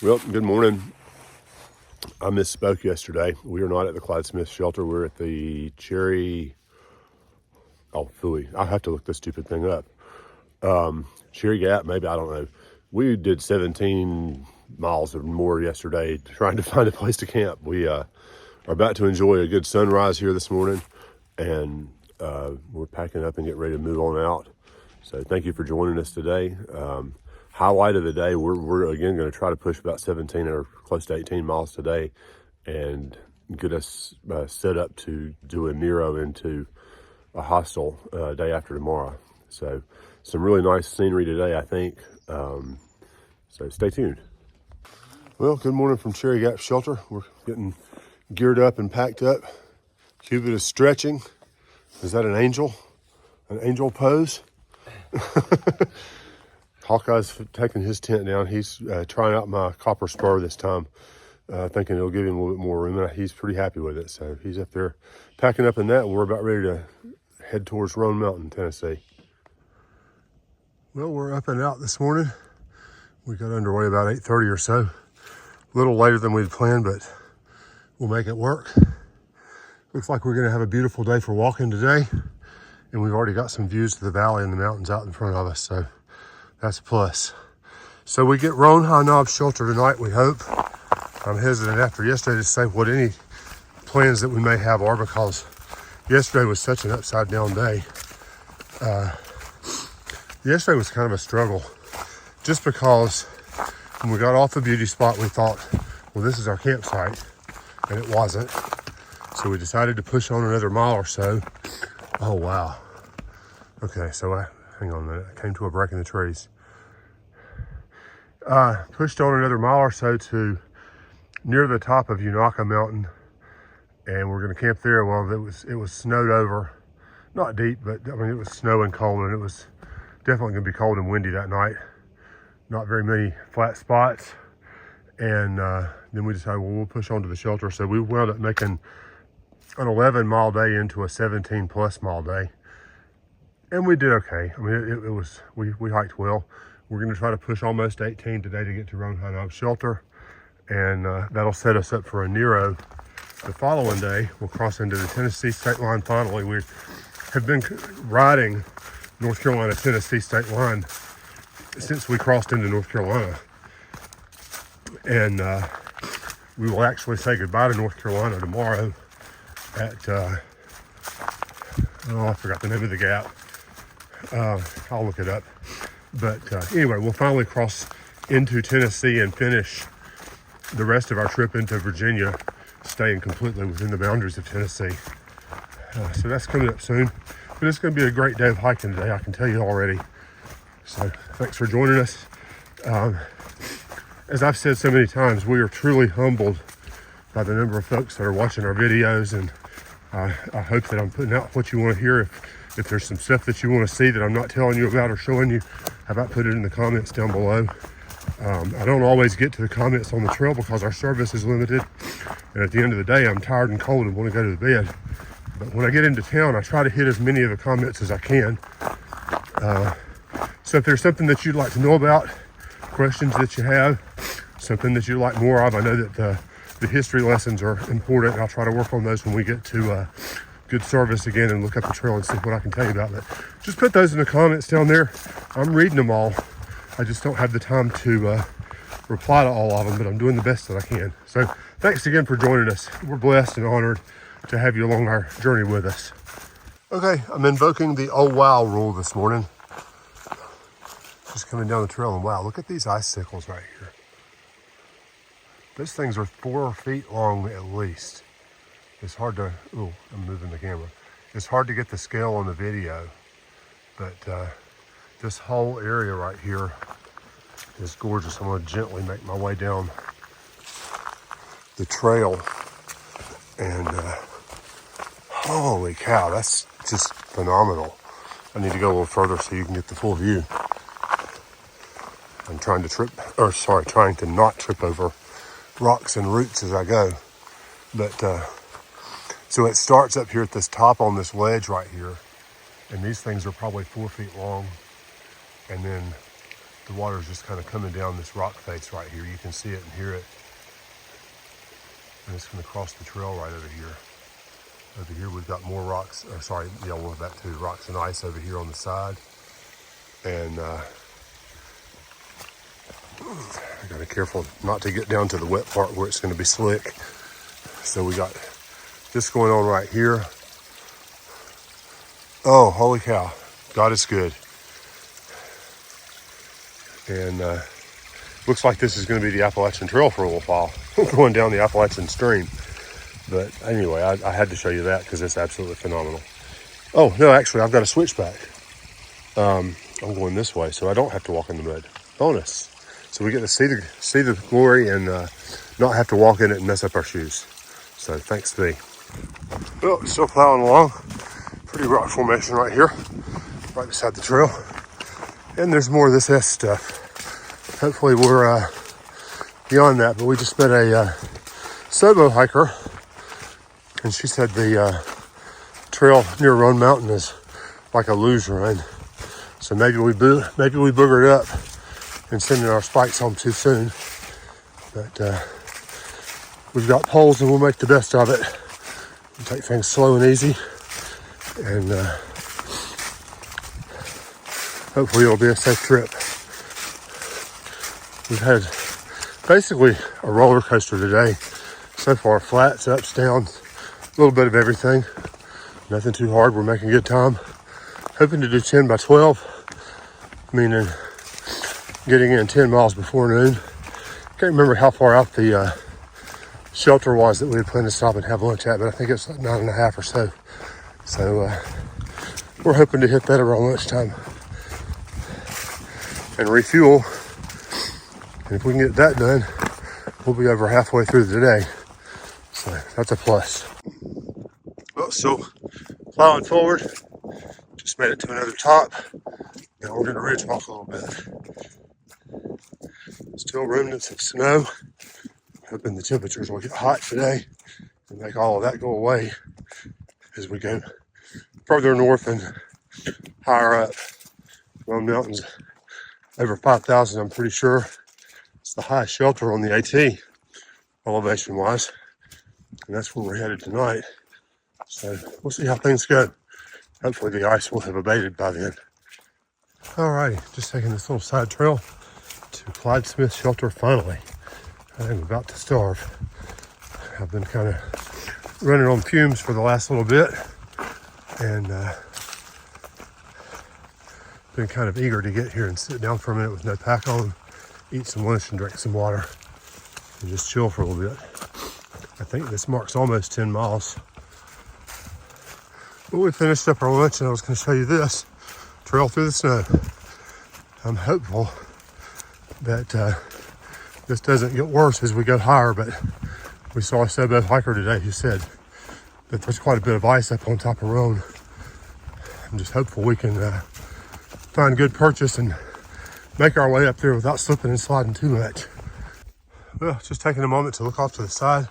Well, good morning. I misspoke yesterday. We are not at the Clyde Smith shelter. We're at the Thru. I have to look this stupid thing up. Cherry Gap, maybe, I don't know. We did 17 miles or more yesterday trying to find a place to camp. We are about to enjoy a good sunrise here this morning, and we're packing up and getting ready to move on out. So thank you for joining us today. Highlight of the day, we're again going to try to push about 17 or close to 18 miles today and get us set up to do a Nero into a hostel day after tomorrow. So some really nice scenery today, I think. So stay tuned. Well, good morning from Cherry Gap Shelter. We're getting geared up and packed up. Cupid is stretching. Is that an angel? An angel pose? Hawkeye's taking his tent down. He's trying out my copper spur this time, thinking it'll give him a little bit more room. And he's pretty happy with it. So he's up there packing up in that, and we're about ready to head towards Roan Mountain, Tennessee. Well, we're up and out this morning. We got underway about 8:30 or so. A little later than we'd planned, but we'll make it work. Looks like we're going to have a beautiful day for walking today. And we've already got some views of the valley and the mountains out in front of us. So that's a plus. So we get Roan High Knob shelter tonight, we hope. I'm hesitant after yesterday to say what any plans that we may have are, because yesterday was such an upside down day. Yesterday was kind of a struggle, just because when we got off the beauty spot, we thought, well, this is our campsite, and it wasn't. So we decided to push on another mile or so. Oh, wow. Okay, so hang on a minute. I came to a break in the trees. Pushed on another mile or so to near the top of Unaka Mountain, and we're going to camp there. Well, it was snowed over, not deep, but I mean it was snow and cold, and it was definitely going to be cold and windy that night. Not very many flat spots, and then we decided, well, we'll push on to the shelter. So we wound up making an 11-mile day into a 17-plus mile day. And we did okay. I mean, we hiked well. We're going to try to push almost 18 today to get to Roan High Knob shelter. And that'll set us up for a Nero the following day. We'll cross into the Tennessee state line finally. We have been riding North Carolina-Tennessee state line since we crossed into North Carolina. And we will actually say goodbye to North Carolina tomorrow at, I forgot the name of the gap. I'll look it up. But anyway, we'll finally cross into Tennessee and finish the rest of our trip into Virginia, staying completely within the boundaries of Tennessee. So that's coming up soon. But it's going to be a great day of hiking today, I can tell you already. So thanks for joining us. As I've said so many times, we are truly humbled by the number of folks that are watching our videos, and I hope that I'm putting out what you want to hear. If there's some stuff that you want to see that I'm not telling you about or showing you, how about put it in the comments down below. I don't always get to the comments on the trail because our service is limited, and at the end of the day, I'm tired and cold and want to go to the bed. But when I get into town, I try to hit as many of the comments as I can. So if there's something that you'd like to know about, questions that you have, something that you'd like more of, I know that the history lessons are important, and I'll try to work on those when we get to good service again and look up the trail and see what I can tell you about it. Just put those in the comments down there. I'm reading them all. I just don't have the time to reply to all of them, but I'm doing the best that I can. So thanks again for joining us. We're blessed and honored to have you along our journey with us. Okay, I'm invoking the oh wow rule this morning. Just coming down the trail, and wow, look at these icicles right here. Those things are 4 feet long at least. It's hard to, I'm moving the camera. It's hard to get the scale on the video, but this whole area right here is gorgeous. I'm gonna gently make my way down the trail, and holy cow, that's just phenomenal. I need to go a little further so you can get the full view. I'm trying to not trip over rocks and roots as I go. But so it starts up here at this top on this ledge right here, and these things are probably 4 feet long, and then The water's just kind of coming down this rock face right here. You can see it and hear it. And it's going to cross the trail right over here. Over here we've got more rocks, or sorry, yeah, we'll have that too, rocks and ice over here on the side. And I gotta be careful not to get down to the wet part where it's gonna be slick. So we got this going on right here. Oh, holy cow, God is good. And looks like this is gonna be the Appalachian Trail for a little while, going down the Appalachian stream. But anyway, I had to show you that because it's absolutely phenomenal. Oh, no, actually, I've got a switchback. I'm going this way, so I don't have to walk in the mud. Bonus. So we get to see the glory and not have to walk in it and mess up our shoes. So thanks to thee. Well, still plowing along. Pretty rock formation right here, right beside the trail. And there's more of this S stuff. Hopefully we're beyond that, but we just met a Sobo hiker. And she said the trail near Roan Mountain is like a luge run. So maybe we boogered up and sending our spikes home too soon. But we've got poles and we'll make the best of it. We'll take things slow and easy. And hopefully it'll be a safe trip. We've had basically a roller coaster today. So far, flats, ups, downs. A little bit of everything. Nothing too hard. We're making good time. Hoping to do 10 by 12, meaning getting in 10 miles before noon. Can't remember how far out the shelter was that we had planned to stop and have lunch at, but I think it's like 9.5 or so. So we're hoping to hit that around lunchtime and refuel. And if we can get that done, we'll be over halfway through the day. So that's a plus. Well, so plowing forward, just made it to another top. Now we're going to ridge walk a little bit. Still remnants of snow. Hoping the temperatures will get hot today and make all of that go away as we go further north and higher up. Roan Mountain's over 5,000, I'm pretty sure. It's the highest shelter on the AT, elevation-wise. And that's where we're headed tonight. So we'll see how things go. Hopefully the ice will have abated by then. Alrighty, just taking this little side trail to Clyde Smith Shelter finally. I'm about to starve. I've been kind of running on fumes for the last little bit and been kind of eager to get here and sit down for a minute with no pack on, eat some lunch and drink some water and just chill for a little bit. I think this marks almost 10 miles. Well, we finished up our lunch and I was going to show you this trail through the snow. I'm hopeful that this doesn't get worse as we go higher, but we saw a Sobo hiker today who said that there's quite a bit of ice up on top of Roan. I'm just hopeful we can find good purchase and make our way up there without slipping and sliding too much. Well, just taking a moment to look off to the side.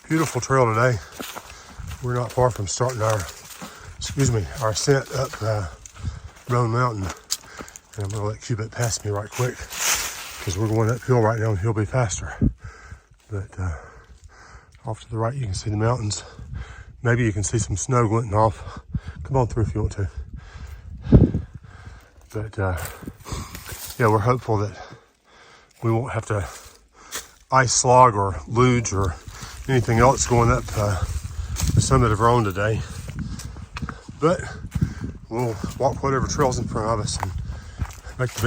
Beautiful trail today. We're not far from starting our ascent up Roan Mountain. And I'm gonna let Cubit pass me right quick because we're going uphill right now and he'll be faster. But off to the right, you can see the mountains. Maybe you can see some snow glinting off. Come on through if you want to. But yeah, we're hopeful that we won't have to ice slog or luge or anything else going up the summit of Roan today. But we'll walk whatever trail's in front of us and make the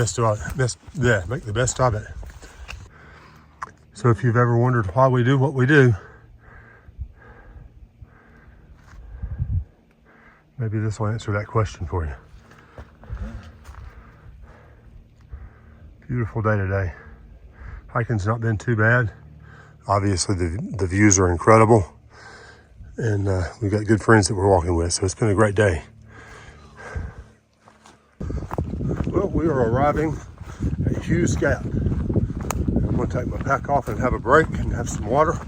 best of it. So if you've ever wondered why we do what we do, maybe this will answer that question for you. Beautiful day today. Hiking's not been too bad. Obviously the views are incredible. And we've got good friends that we're walking with, so it's been a great day. Well, we are arriving at Hughes Gap. I'm going to take my pack off and have a break and have some water.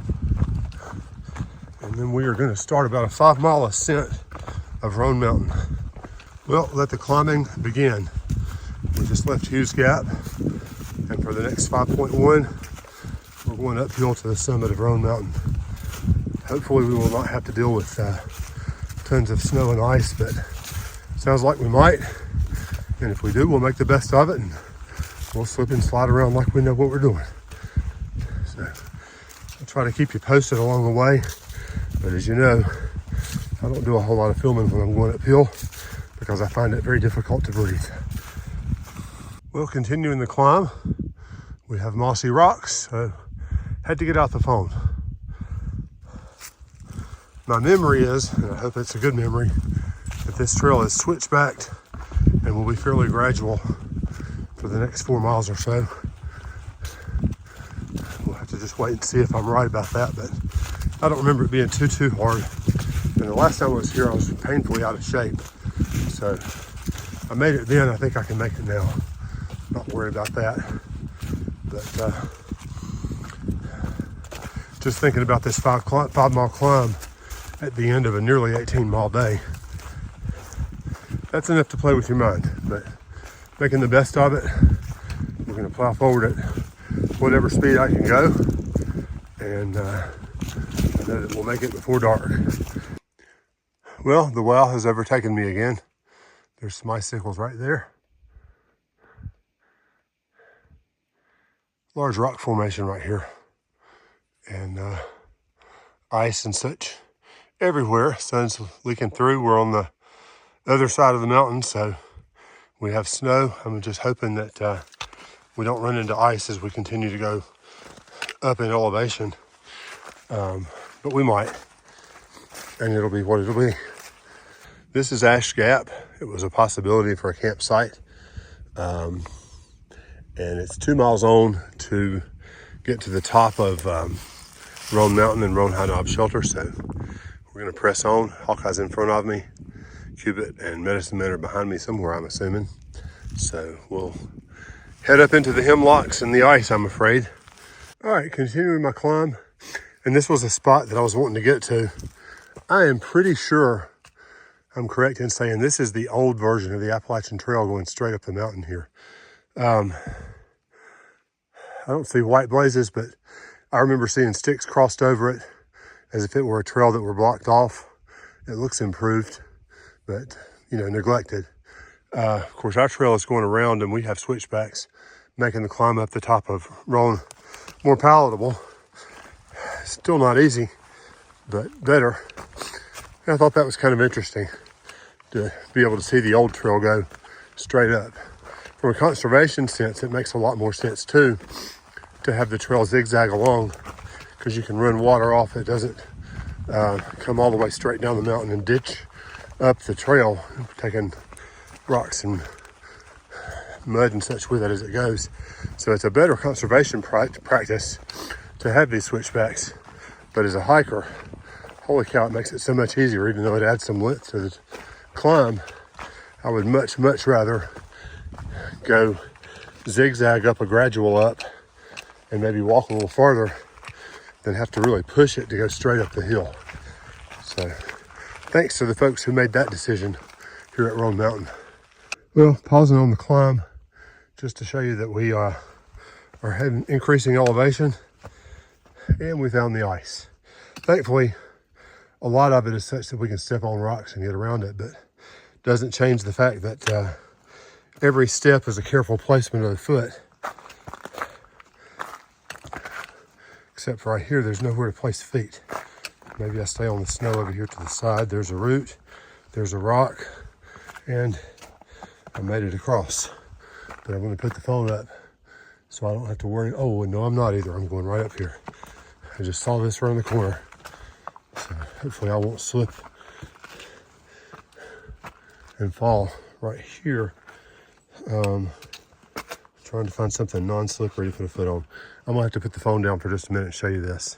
And then we are going to start about a 5-mile ascent of Roan Mountain. Well, let the climbing begin. We just left Hughes Gap, and for the next 5.1, we're going uphill to the summit of Roan Mountain. Hopefully we will not have to deal with tons of snow and ice, but sounds like we might. And if we do, we'll make the best of it, and we'll slip and slide around like we know what we're doing. So I'll try to keep you posted along the way. But as you know, I don't do a whole lot of filming when I'm going uphill because I find it very difficult to breathe. Well, continuing the climb, we have mossy rocks, so had to get out the phone. My memory is, and I hope it's a good memory, that this trail is switchbacked and will be fairly gradual for the next 4 miles or so. We'll have to just wait and see if I'm right about that, but I don't remember it being too hard. And the last time I was here, I was painfully out of shape. So I made it then, I think I can make it now. Not worried about that. But just thinking about this 5-mile climb at the end of a nearly 18-mile day, that's enough to play with your mind. But making the best of it, we're going to plow forward at whatever speed I can go, and I know that we'll make it before dark. Well, the wow has overtaken me again. There's some icicles right there. Large rock formation right here, and ice and such everywhere. Sun's leaking through. We're on the other side of the mountain, so we have snow. I'm just hoping that we don't run into ice as we continue to go up in elevation, but we might, and it'll be what it'll be. This is Ash Gap. It was a possibility for a campsite. And it's 2 miles on to get to the top of Roan Mountain and Roan High Knob shelter. So we're going to press on. Hawkeye's in front of me. Cubit and Medicine Men are behind me somewhere, I'm assuming. So we'll head up into the hemlocks and the ice, I'm afraid. All right, continuing my climb. And this was a spot that I was wanting to get to. I am pretty sure I'm correct in saying this is the old version of the Appalachian Trail going straight up the mountain here. I don't see white blazes, but I remember seeing sticks crossed over it as if it were a trail that were blocked off. It looks improved, but, you know, neglected. Of course, our trail is going around and we have switchbacks, making the climb up the top of Roan more palatable. Still not easy, but better. And I thought that was kind of interesting to be able to see the old trail go straight up. From a conservation sense, it makes a lot more sense too to have the trail zigzag along, because you can run water off. It doesn't come all the way straight down the mountain and ditch up the trail, taking rocks and mud and such with it as it goes. So it's a better conservation practice to have these switchbacks. But as a hiker, holy cow, it makes it so much easier, even though it adds some length to the climb. I would much rather go zigzag up a gradual up and maybe walk a little farther than have to really push it to go straight up the hill. So thanks to the folks who made that decision here at Roan Mountain. Well, pausing on the climb just to show you that we are having increasing elevation, and we found the ice. Thankfully, a lot of it is such that we can step on rocks and get around it, but doesn't change the fact that every step is a careful placement of the foot. Except for right here, there's nowhere to place feet. Maybe I stay on the snow over here to the side. There's a root, there's a rock, and I made it across. But I'm gonna put the phone up so I don't have to worry. Oh, no, I'm not either. I'm going right up here. I just saw this around the corner. So hopefully I won't slip and fall right here. Trying to find something non-slippery to put a foot on. I'm gonna have to put the phone down for just a minute and show you this.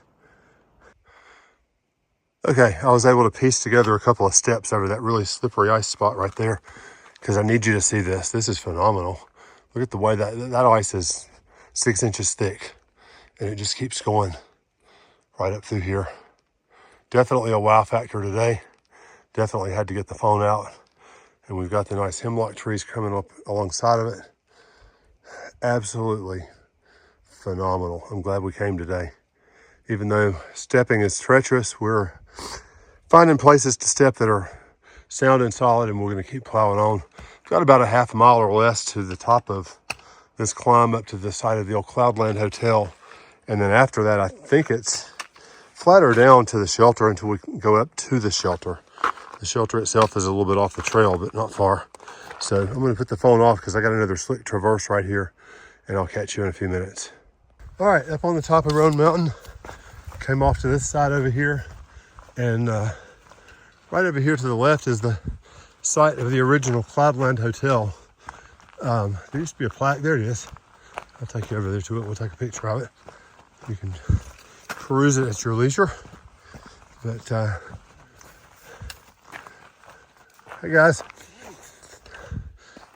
Okay, I was able to piece together a couple of steps over that really slippery ice spot right there, because I need you to see this. This is phenomenal. Look at the way that ice is 6 inches thick, and it just keeps going right up through here. Definitely a wow factor today. Definitely had to get the phone out. And we've got the nice hemlock trees coming up alongside of it. Absolutely phenomenal. I'm glad we came today. Even though stepping is treacherous, we're finding places to step that are sound and solid, and we're going to keep plowing on. We've got about a half mile or less to the top of this climb up to the site of the old Cloudland Hotel. And then after that, I think it's flatter down to the shelter until we can go up to the shelter. The shelter itself is a little bit off the trail, but not far. So I'm going to put the phone off because I got another slick traverse right here, and I'll catch you in a few minutes. All right, up on the top of Roan Mountain, came off to this side over here, and right over here to the left is the site of the original Cloudland Hotel. There used to be a plaque. There it is. I'll take you over there to it. We'll take a picture of it. You can peruse it at your leisure. But hey guys.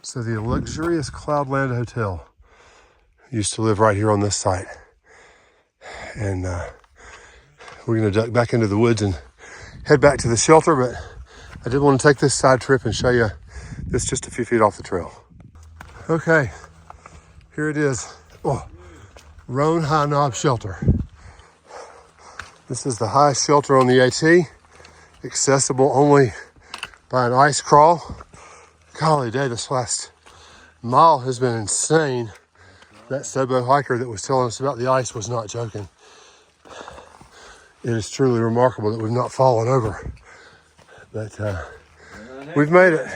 So the luxurious Cloudland Hotel used to live right here on this site. And we're going to duck back into the woods and head back to the shelter, but I did want to take this side trip and show you this just a few feet off the trail. Okay, here it is. Oh, Roan High Knob Shelter. This is the highest shelter on the AT, accessible only by an ice crawl. Golly day, this last mile has been insane. That Sobo hiker that was telling us about the ice was not joking. It is truly remarkable that we've not fallen over, but we've made it.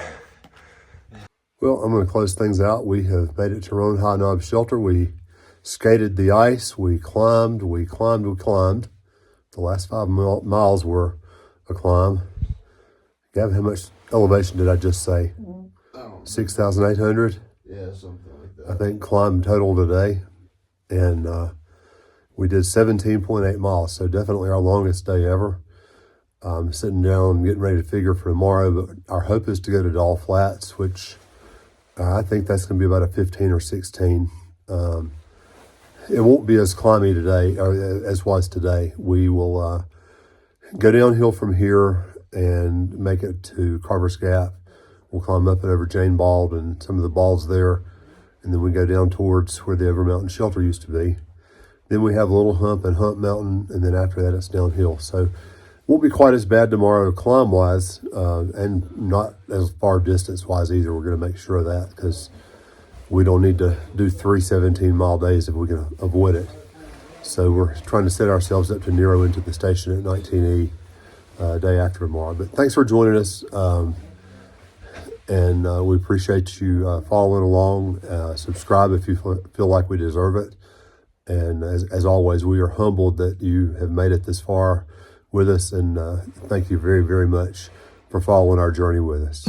Well, I'm going to close things out. We have made it to Roan High Knob Shelter. We skated the ice. We climbed. The last 5 miles were a climb. Gavin, how much elevation did I just say? 6,800? Yeah, something like that. I think climb total today. And we did 17.8 miles, so definitely our longest day ever. Sitting down, getting ready to figure for tomorrow, but our hope is to go to Doll Flats, which I think that's going to be about a 15 or 16. It won't be as climby today as was today. We will go downhill from here and make it to Carver's Gap. We'll climb up and over Jane Bald and some of the balls there, and then we go down towards where the Over Mountain Shelter used to be. Then we have Little Hump and Hump Mountain, and then after that it's downhill. So won't be quite as bad tomorrow climb-wise, and not as far distance-wise either. We're going to make sure of that because we don't need to do 3 17-mile days if we can avoid it. So we're trying to set ourselves up to narrow into the station at 19E day after tomorrow. But thanks for joining us, and we appreciate you following along. Subscribe if you feel like we deserve it. And as always, we are humbled that you have made it this far with us, and thank you very, very much for following our journey with us.